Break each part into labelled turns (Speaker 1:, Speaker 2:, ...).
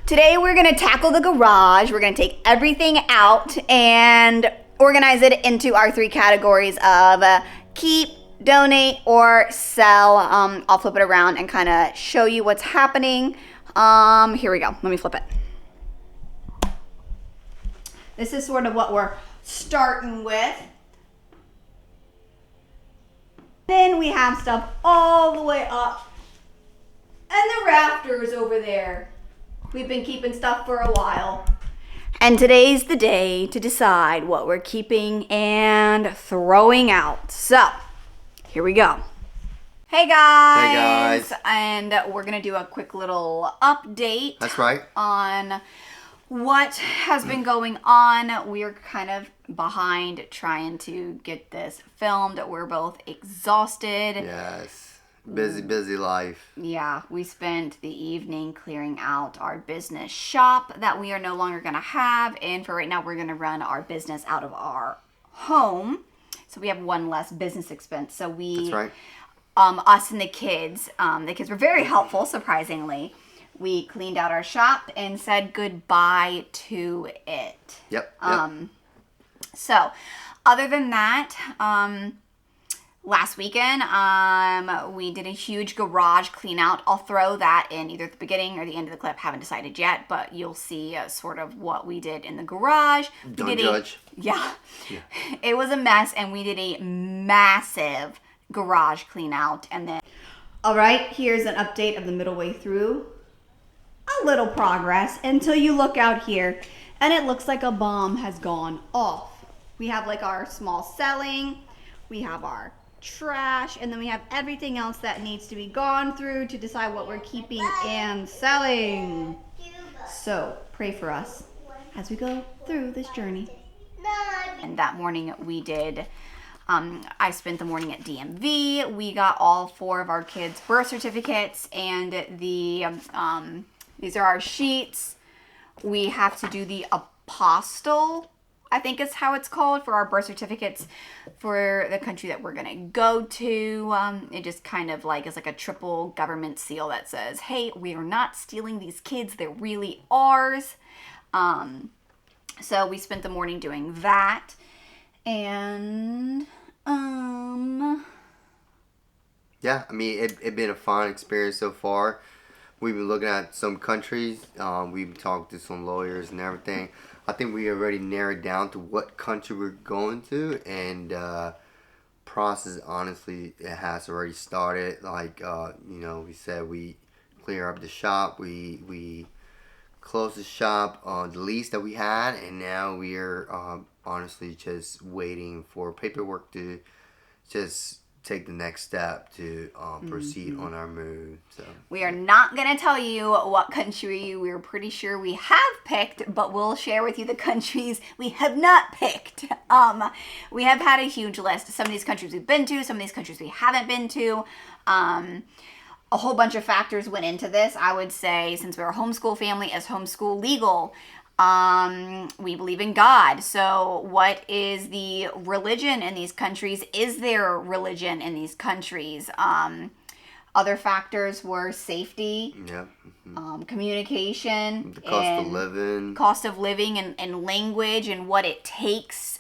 Speaker 1: Today we're going to tackle the garage. We're going to take everything out and organize it into our three categories of keep, donate, or sell. I'll flip it around and kind of show you what's happening. Here we go. Let me flip it. This is sort of what we're starting with. Then we have stuff all the way up and the rafters over there. We've been keeping stuff for a while. And today's the day to decide what we're keeping and throwing out. So, here we go. Hey guys.
Speaker 2: Hey guys.
Speaker 1: And we're going to do a quick little update.
Speaker 2: That's right.
Speaker 1: On what has been going on. We're kind of behind trying to get this filmed. We're both exhausted.
Speaker 2: Yes. Busy life.
Speaker 1: Yeah, we spent the evening clearing out our business shop that we are no longer going to have. And for right now, we're going to run our business out of our home. So we have one less business expense. So
Speaker 2: That's right.
Speaker 1: Us and the kids were very helpful, surprisingly. We cleaned out our shop and said goodbye to it.
Speaker 2: Yep.
Speaker 1: So, other than that, last weekend, we did a huge garage clean out. I'll throw that in either at the beginning or the end of the clip. Haven't decided yet, but you'll see sort of what we did in the garage.
Speaker 2: Don't judge.
Speaker 1: Yeah. It was a mess, and we did a massive garage clean out. And then, all right, here's an update of the middle way through. A little progress until you look out here, and it looks like a bomb has gone off. We have like our small selling, we have our trash, and then we have everything else that needs to be gone through to decide what we're keeping and selling. So pray for us as we go through this journey. And that morning we did, I spent the morning at DMV. We got all 4 of our kids' birth certificates, and these are our sheets. We have to do the apostille, I think is how it's called, for our birth certificates for the country that we're gonna go to. It just kind of like is like a triple government seal that says, hey, we are not stealing these kids, they're really ours. So we spent the morning doing that. And
Speaker 2: yeah, I mean it been a fun experience so far. We've been looking at some countries. We've been talking to some lawyers and everything. I think we already narrowed down to what country we're going to, and process, honestly, it has already started. Like we said, we clear up the shop. We closed the shop on the lease that we had, and now we are honestly just waiting for paperwork to just take the next step to proceed on our move. So
Speaker 1: we are not going to tell you what country we're pretty sure we have picked, but we'll share with you the countries we have not picked. We have had a huge list. Some of these countries we've been to, some of these countries we haven't been to. A whole bunch of factors went into this. I would say, since we're a homeschool family, is homeschool legal? We believe in God. So what is the religion in these countries? Is there religion in these countries? Other factors were safety, communication,
Speaker 2: the cost of living
Speaker 1: and language, and what it takes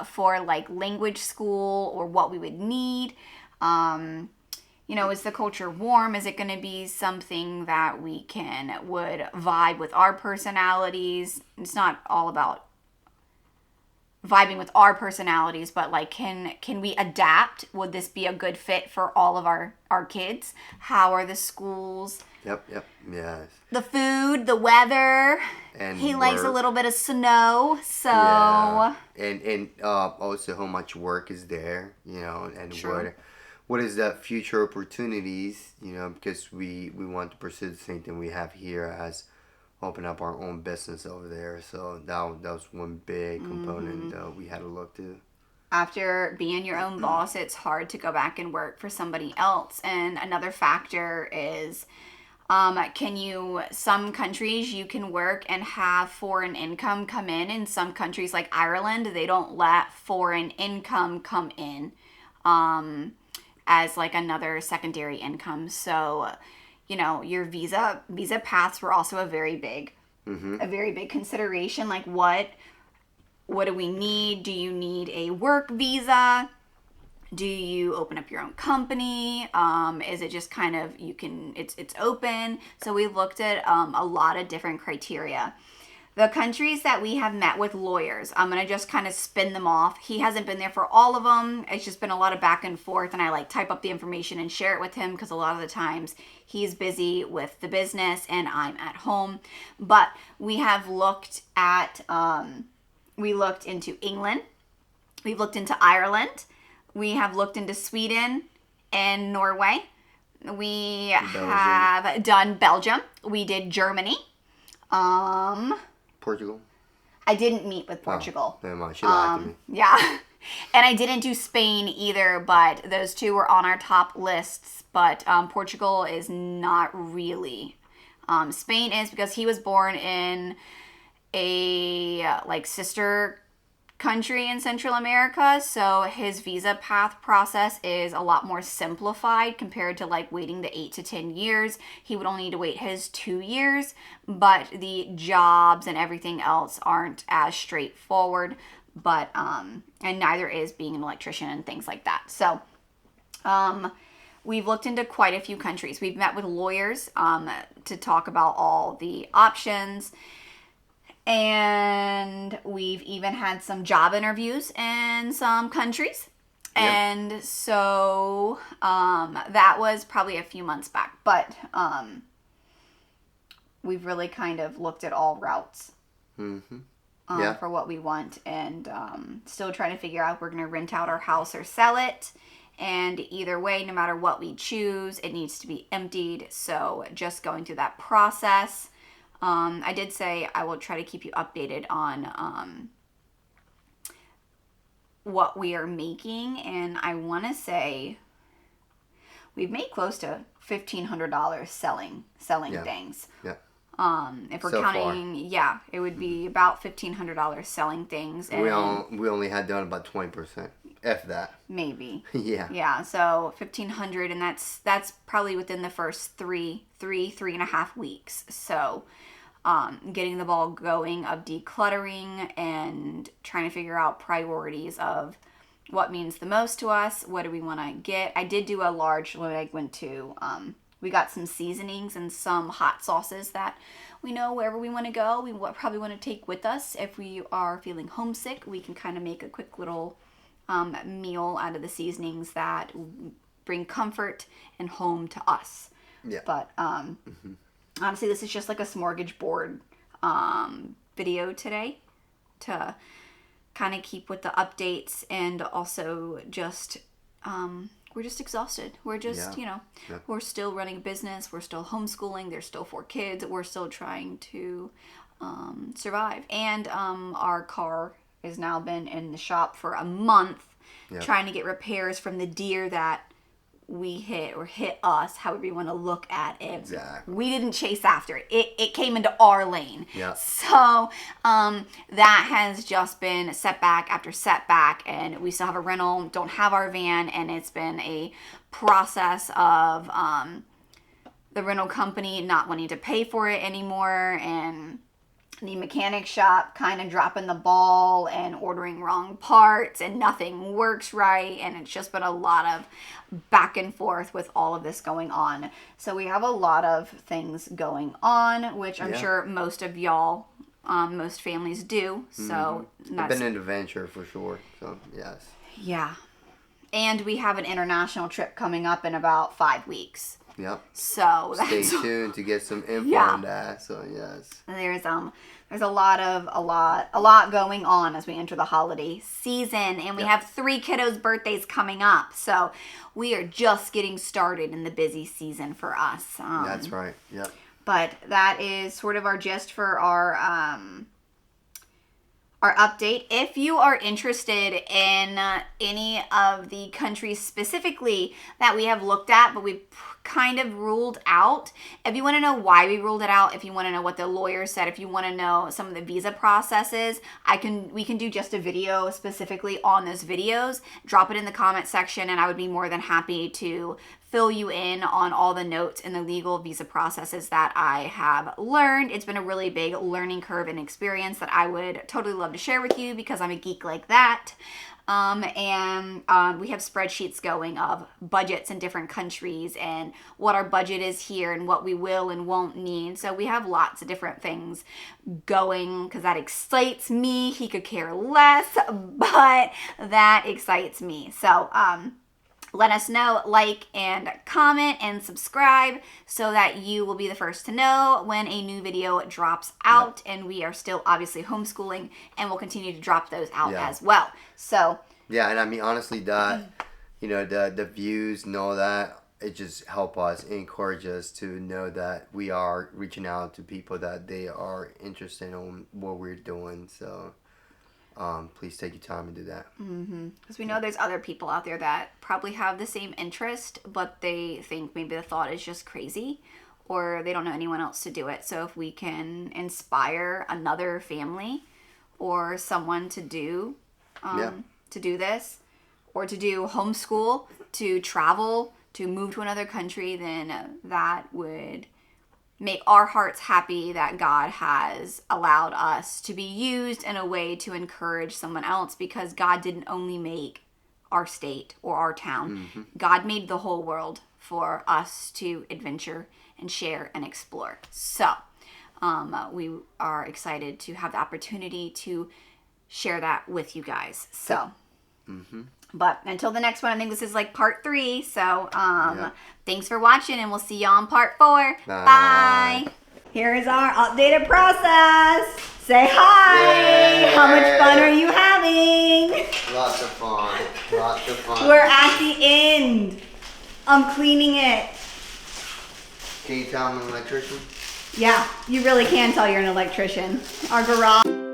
Speaker 1: for like language school, or what we would need. Is the culture warm? Is it going to be something that would vibe with our personalities? It's not all about vibing with our personalities, but like, can we adapt? Would this be a good fit for all of our kids? How are the schools?
Speaker 2: Yep, yes.
Speaker 1: The food, the weather. And he likes a little bit of snow, so.
Speaker 2: Yeah. And also how much work is there, and
Speaker 1: True.
Speaker 2: What is the future opportunities, because we want to pursue the same thing we have here as open up our own business over there. So that was one big component we had to look to.
Speaker 1: After being your own boss, it's hard to go back and work for somebody else. And another factor is, some countries you can work and have foreign income come in. In some countries like Ireland, they don't let foreign income come in. As like another secondary income. So, your visa paths were also a very big a very big consideration. Like what do we need? Do you need a work visa? Do you open up your own company? Is it just kind of, it's open? So we looked at a lot of different criteria. The countries that we have met with lawyers, I'm going to just kind of spin them off. He hasn't been there for all of them. It's just been a lot of back and forth, and I like type up the information and share it with him because a lot of the times he's busy with the business and I'm at home. But we have looked at, we looked into England. We've looked into Ireland. We have looked into Sweden and Norway. We have done Belgium. We did Germany.
Speaker 2: Portugal.
Speaker 1: I didn't meet with Portugal.
Speaker 2: Never mind. She lied to me.
Speaker 1: Yeah. And I didn't do Spain either, but those two were on our top lists. But Portugal is not really. Spain is because he was born in a sister country in Central America, so his visa path process is a lot more simplified compared to like waiting the 8 to 10 years. He would only need to wait his 2 years, but the jobs and everything else aren't as straightforward, but and neither is being an electrician and things like that. So we've looked into quite a few countries. We've met with lawyers to talk about all the options. And we've even had some job interviews in some countries. Yep. And so that was probably a few months back. But we've really kind of looked at all routes for what we want. And still trying to figure out if we're going to rent out our house or sell it. And either way, no matter what we choose, it needs to be emptied. So just going through that process. I did say I will try to keep you updated on what we are making, and I want to say we've made close to $1,500 selling things.
Speaker 2: Yeah.
Speaker 1: If we're counting, it would be about $1,500 selling things. And
Speaker 2: we only had done about 20%, if that.
Speaker 1: Maybe.
Speaker 2: Yeah.
Speaker 1: Yeah. So 1,500, and that's probably within the first three and a half weeks. So. Getting the ball going of decluttering and trying to figure out priorities of what means the most to us. What do we want to get? I did do a large, when I went to, we got some seasonings and some hot sauces that we know wherever we want to go, we probably want to take with us. If we are feeling homesick, we can kind of make a quick little meal out of the seasonings that bring comfort and home to us.
Speaker 2: Yeah.
Speaker 1: But, honestly, this is just like a smorgasbord video today to kind of keep with the updates, and also just we're just exhausted. We're just, we're still running a business. We're still homeschooling. There's still 4 kids. We're still trying to survive. And our car has now been in the shop for a month trying to get repairs from the deer that we hit us, however you want to look at it.
Speaker 2: Exactly.
Speaker 1: We didn't chase after it. It came into our lane.
Speaker 2: Yeah.
Speaker 1: So that has just been setback after setback, and we still have a rental, don't have our van, and it's been a process of the rental company not wanting to pay for it anymore, and the mechanic shop kind of dropping the ball and ordering wrong parts, and nothing works right, and it's just been a lot of back and forth with all of this going on. So we have a lot of things going on, which I'm sure most of y'all, most families do. So
Speaker 2: it's been an adventure for sure. So yes.
Speaker 1: Yeah. And we have an international trip coming up in about 5 weeks.
Speaker 2: Yep.
Speaker 1: So
Speaker 2: stay tuned to get some info on that. So yes.
Speaker 1: There's a lot going on as we enter the holiday season, and we have 3 kiddos' birthdays coming up. So we are just getting started in the busy season for us.
Speaker 2: That's right. Yep.
Speaker 1: But that is sort of our gist for our update. If you are interested in any of the countries specifically that we have looked at, but we've kind of ruled out, if you want to know why we ruled it out, if you want to know what the lawyer said, if you want to know some of the visa processes, we can do just a video specifically on those videos. Drop it in the comment section, and I would be more than happy to fill you in on all the notes and the legal visa processes that I have learned. It's been a really big learning curve and experience that I would totally love to share with you because I'm a geek like that. We have spreadsheets going of budgets in different countries and what our budget is here and what we will and won't need. So we have lots of different things going because that excites me. He could care less, but that excites me. So, let us know, like and comment and subscribe so that you will be the first to know when a new video drops out. And we are still obviously homeschooling and we'll continue to drop those out as well. So
Speaker 2: yeah, and I mean honestly that the views and all that, it just help us, encourage us to know that we are reaching out to people that they are interested in what we're doing. So please take your time and do that.
Speaker 1: Because we know there's other people out there that probably have the same interest, but they think maybe the thought is just crazy or they don't know anyone else to do it. So if we can inspire another family or someone to do this or to do homeschool, to travel, to move to another country, then that would make our hearts happy that God has allowed us to be used in a way to encourage someone else, because God didn't only make our state or our town. God made the whole world for us to adventure and share and explore. So we are excited to have the opportunity to share that with you guys. So but until the next one, I think this is like part 3. So thanks for watching and we'll see you on part 4. Bye. Here is our updated process. Say hi.
Speaker 2: Yay.
Speaker 1: How much fun are you having?
Speaker 2: Lots of fun. Lots of fun.
Speaker 1: We're at the end. I'm cleaning it.
Speaker 2: Can you tell I'm an electrician?
Speaker 1: Yeah, you really can tell you're an electrician. Our garage.